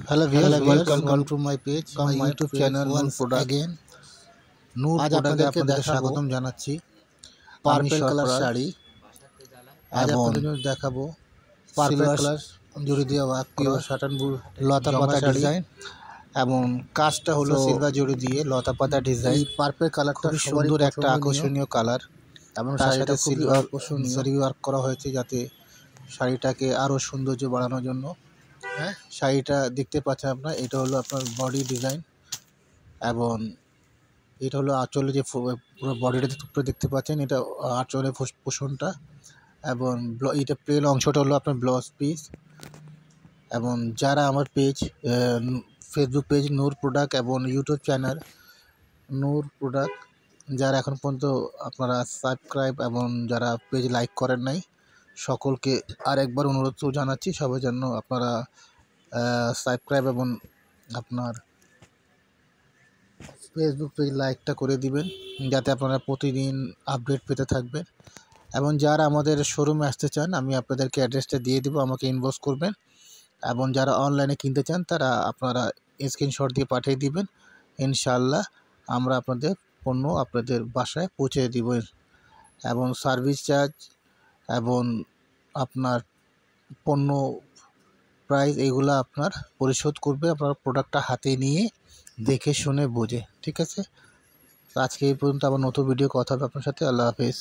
Hello viewers, welcome to my page, my YouTube channel Noor Product again. Noor Product আপনাদের স্বাগতম জানাচ্ছি। Purple colour sari আজ আপনাদের জন্য দেখাবো। পার্পল কালার জড়ি দিয়ে ওয়ার্ক করা শাটান লতা পাতা ডিজাইন এবং কাজটা হলো সিলভার জড়ি দিয়ে লতা পাতা ডিজাইন। এই পার্পল কালারটা সুন্দর একটা আকর্ষণীয় কালার এবং শাড়িটা সিলভার জড়ি ওয়ার্ক করা হয়েছে যাতে শাড়িটাকে আরো সৌন্দর্য বাড়ানোর জন্য। শাড়িটা দেখতে পাচ্ছেন আপনারা, এটা হলো আপনার বডি ডিজাইন এবং এটা হলো আঁচলে যে পুরো বডিটা দেখতে পাচ্ছেন, এটা আঁচলে পোষণটা এবং এটা প্লেন অংশটা হলো আপনার ব্লাউজ পিস। এবং যারা আমার পেজ ফেসবুক পেজ নূর প্রোডাক্ট এবং ইউটিউব চ্যানেল নূর প্রোডাক্ট যারা এখন পর্যন্ত আপনারা সাবস্ক্রাইব এবং যারা পেজ লাইক করেন নাই, সকলকে আরেকবার অনুরোধ জানাচ্ছি সবার জন্য আপনারা সাবস্ক্রাইব এবং আপনার ফেসবুক পেজ লাইকটা করে দিবেন যাতে আপনারা প্রতিদিন আপডেট পেতে থাকবেন। এবং যারা আমাদের শোরুমে আসতে চান আমি আপনাদেরকে অ্যাড্রেসটা দিয়ে দেবো, আমাকে ইনবক্স করবেন। এবং যারা অনলাইনে কিনতে চান তারা আপনারা স্ক্রিনশট দিয়ে পাঠিয়ে দিবেন, ইনশাআল্লাহ আমরা আপনাদের পণ্য আপনাদের বাসায় পৌঁছে দিব। এবং সার্ভিস চার্জ এবং আপনার পণ্য প্রাইস এগুলো আপনার পরিশোধ করবে আপনার প্রোডাক্টটা হাতে নিয়ে দেখে শুনে বুঝে। ঠিক আছে, তো আজকে এই পর্যন্ত, আবার নতুন ভিডিও কথা হবে আপনার সাথে। আল্লাহ হাফেজ।